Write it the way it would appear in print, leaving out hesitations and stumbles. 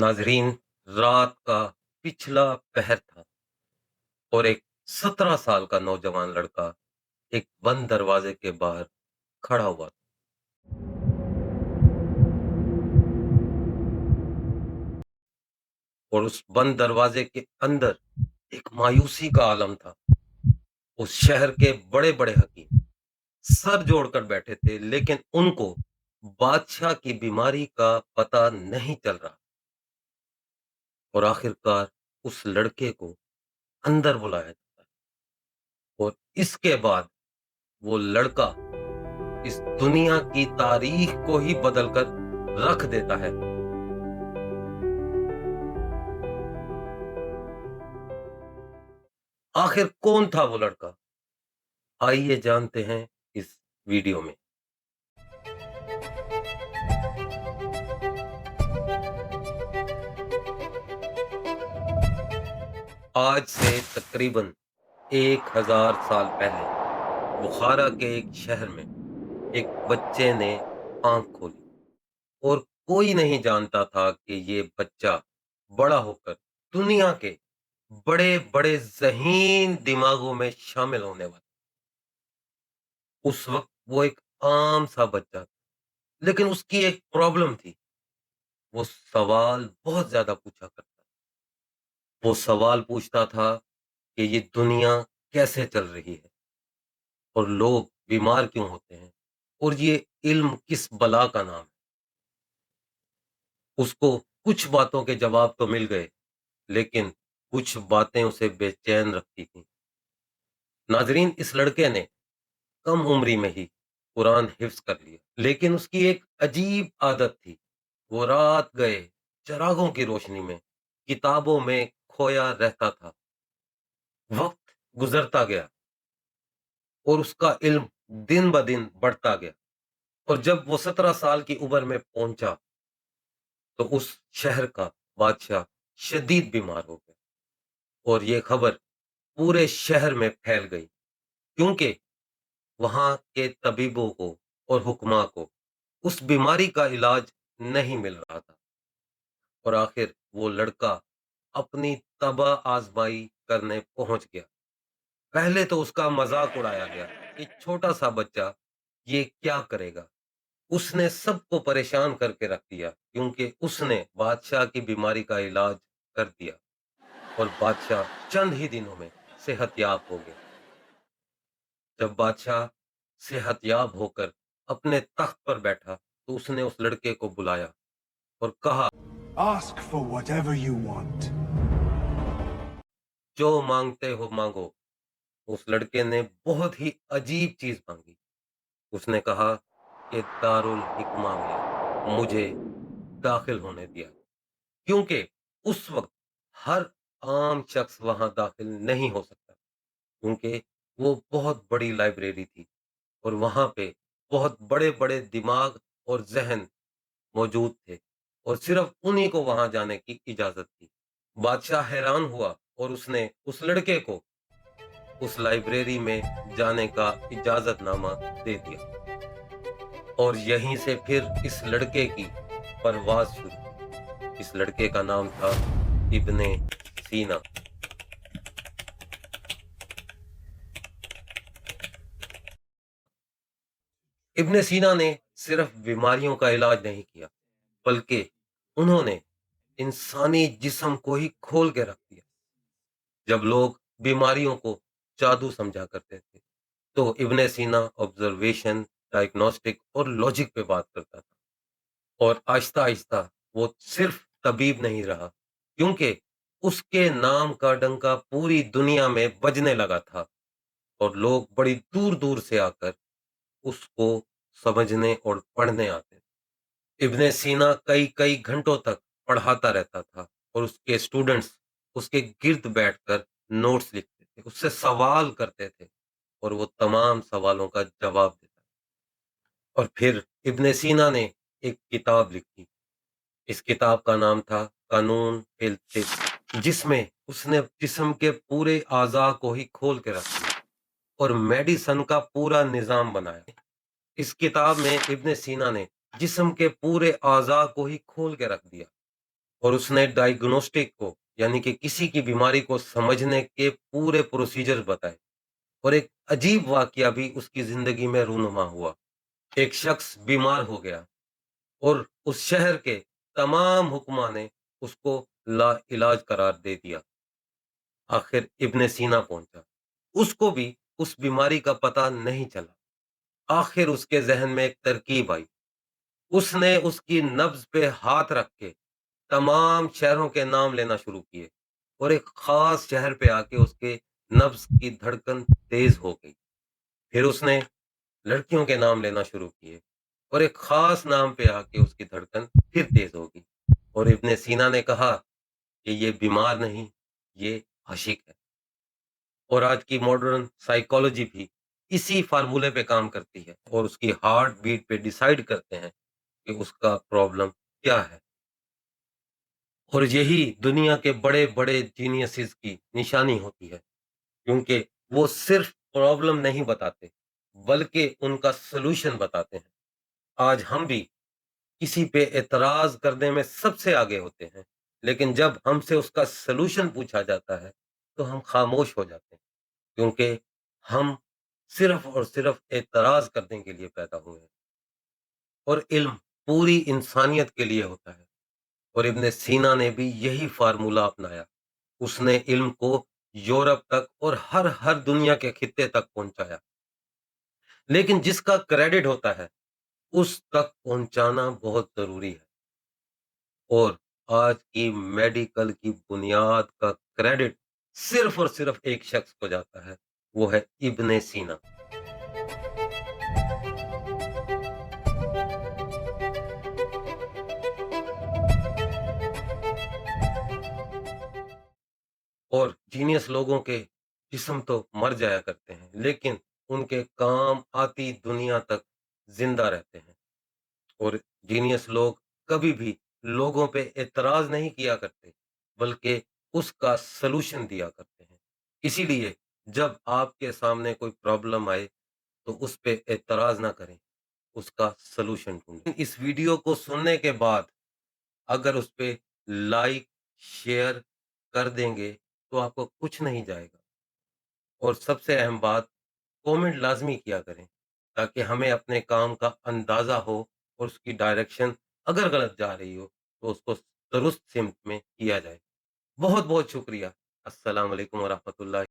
नाजरीन, रात का पिछला पहर था और एक 17 साल का नौजवान लड़का एक बंद दरवाजे के बाहर खड़ा हुआ था। और उस बंद दरवाजे के अंदर एक मायूसी का आलम था। उस शहर के बड़े बड़े हकीम सर जोड़कर बैठे थे, लेकिन उनको बादशाह की बीमारी का पता नहीं चल रहा। और आखिरकार उस लड़के को अंदर बुलाया जाता है और इसके बाद वो लड़का इस दुनिया की तारीख को ही बदलकर रख देता है। आखिर कौन था वो लड़का? आइए जानते हैं इस वीडियो में। आज से तकरीबन 1000 साल पहले बुखारा के एक शहर में एक बच्चे ने आंख खोली और कोई नहीं जानता था कि ये बच्चा बड़ा होकर दुनिया के बड़े बड़े ज़हीन दिमागों में शामिल होने वाला। उस वक्त वो एक आम सा बच्चा था, लेकिन उसकी एक प्रॉब्लम थी। वो सवाल बहुत ज्यादा पूछा करता। वो सवाल पूछता था कि ये दुनिया कैसे चल रही है और लोग बीमार क्यों होते हैं और ये इल्म किस बला का नाम है। उसको कुछ बातों के जवाब तो मिल गए, लेकिन कुछ बातें उसे बेचैन रखती थीं। नाजरीन, इस लड़के ने कम उम्री में ही कुरान हिफ्ज कर लिया, लेकिन उसकी एक अजीब आदत थी। वो रात गए चिरागों की रोशनी में किताबों में खोया रहता था। वक्त गुजरता गया और उसका इल्म दिन ब दिन बढ़ता गया। और जब वो 17 साल की उम्र में पहुंचा तो उस शहर का बादशाह शदीद बीमार हो गया और ये खबर पूरे शहर में फैल गई, क्योंकि वहां के तबीबों को और हुक्मा को उस बीमारी का इलाज नहीं मिल रहा था। और आखिर वो लड़का अपनी तबाह आजमाई करने पहुंच गया। पहले तो उसका मजाक उड़ाया गया कि छोटा सा बच्चा ये क्या करेगा। उसने सबको परेशान करके रख दिया, क्योंकि उसने बादशाह की बीमारी का इलाज कर दिया और बादशाह चंद ही दिनों में सेहतयाब हो गया। जब बादशाह सेहतयाब होकर अपने तख्त पर बैठा तो उसने उस लड़के को बुलाया और कहा, Ask for whatever you want. जो मांगते हो मांगो। उस लड़के ने बहुत ही अजीब चीज मांगी। उसने कहा कि दारुल हिकमा में मुझे दाखिल होने दिया, क्योंकि उस वक्त हर आम शख्स वहां दाखिल नहीं हो सकता, क्योंकि वो बहुत बड़ी लाइब्रेरी थी और वहां पे बहुत बड़े बड़े दिमाग और जहन मौजूद थे और सिर्फ उन्हीं को वहां जाने की इजाजत थी। बादशाह हैरान हुआ और उसने उस लड़के को उस लाइब्रेरी में जाने का इजाजतनामा दे दिया। और यहीं से फिर इस लड़के की परवाज़ शुरू हुई। इस लड़के का नाम था इब्ने सीना। इब्ने सीना ने सिर्फ बीमारियों का इलाज नहीं किया, बल्कि उन्होंने इंसानी जिस्म को ही खोल के रख दिया। जब लोग बीमारियों को जादू समझा करते थे, तो इब्ने सीना ऑब्जर्वेशन, डायग्नोस्टिक और लॉजिक पे बात करता था। और आहिस्ता-आहिस्ता वो सिर्फ तबीब नहीं रहा, क्योंकि उसके नाम का डंका पूरी दुनिया में बजने लगा था और लोग बड़ी दूर-दूर से आकर उसको समझने और पढ़ने आते थे। इब्ने सीना कई-कई घंटों तक पढ़ाता रहता था और उसके स्टूडेंट्स उसके गिर्द बैठकर नोट्स लिखते थे, उससे सवाल करते थे और वो तमाम सवालों का जवाब देता। और फिर इब्ने सीना ने एक किताब लिखी। इस किताब का नाम था कानून फिल तिब, जिसमें उसने जिस्म के पूरे आज़ा को ही खोल के रख दिया और मेडिसन का पूरा निज़ाम बनाया। इस किताब में इब्ने सीना ने जिस्म के पूरे आज़ा को ही खोल के रख दिया और उसने डायग्नोस्टिक को यानी कि किसी की बीमारी को समझने के पूरे प्रोसीजर बताए। और एक अजीब वाकया भी उसकी जिंदगी में रूनुमा हुआ। एक शख्स बीमार हो गया और उस शहर के तमाम हुक्मा ने उसको ला इलाज करार दे दिया। आखिर इब्ने सीना पहुंचा, उसको भी उस बीमारी का पता नहीं चला। आखिर उसके जहन में एक तरकीब आई। उसने उसकी नब्ज पे हाथ रख के तमाम शहरों के नाम लेना शुरू किए और एक खास शहर पे आके उसके नब्ज की धड़कन तेज हो गई। फिर उसने लड़कियों के नाम लेना शुरू किए और एक खास नाम पे आके उसकी धड़कन फिर तेज हो गई। और इब्ने सीना ने कहा कि ये बीमार नहीं, ये आशिक है। और आज की मॉडर्न साइकोलॉजी भी इसी फार्मूले पे काम करती है और उसकी हार्ट बीट पे डिसाइड करते हैं कि उसका प्रॉब्लम क्या है। और यही दुनिया के बड़े-बड़े जीनियसेस की निशानी होती है, क्योंकि वो सिर्फ प्रॉब्लम नहीं बताते, बल्कि उनका सॉल्यूशन बताते हैं। आज हम भी किसी पे एतराज़ करने में सबसे आगे होते हैं, लेकिन जब हमसे उसका सॉल्यूशन पूछा जाता है, तो हम खामोश हो जाते हैं, क्योंकि हम सिर्फ और सिर्फ एतराज़ करने के लिए पैदा हुए हैं। और इल्म पूरी इंसानियत के लिए होता है। और इब्ने सीना ने भी यही फार्मूला अपनाया। उसने इल्म को यूरोप तक और हर दुनिया के खित्ते तक पहुंचाया। लेकिन जिसका क्रेडिट होता है, उस तक पहुंचाना बहुत जरूरी है। और आज की मेडिकल की बुनियाद का क्रेडिट सिर्फ और सिर्फ एक शख्स को जाता है, वो है इब्ने सीना। और जीनियस लोगों के जिस्म तो मर जाया करते हैं, लेकिन उनके काम आती दुनिया तक जिंदा रहते हैं। और जीनियस लोग कभी भी लोगों पे एतराज नहीं किया करते, बल्कि उसका सलूशन दिया करते हैं। इसीलिए जब आपके सामने कोई प्रॉब्लम आए, तो उस पे एतराज ना करें, उसका सलूशन ढूंढें। इस वीडियो को सुनने के बाद अगर उस पे लाइक, शेयर कर देंगे, तो आपको कुछ नहीं जाएगा। और सबसे अहम बात, कमेंट लाज़मी किया करें, ताकि हमें अपने काम का अंदाज़ा हो और उसकी डायरेक्शन अगर गलत जा रही हो, तो उसको दुरुस्त सिमत में किया जाए। बहुत-बहुत शुक्रिया। अस्सलाम वालेकुम व रहमतुल्लाहि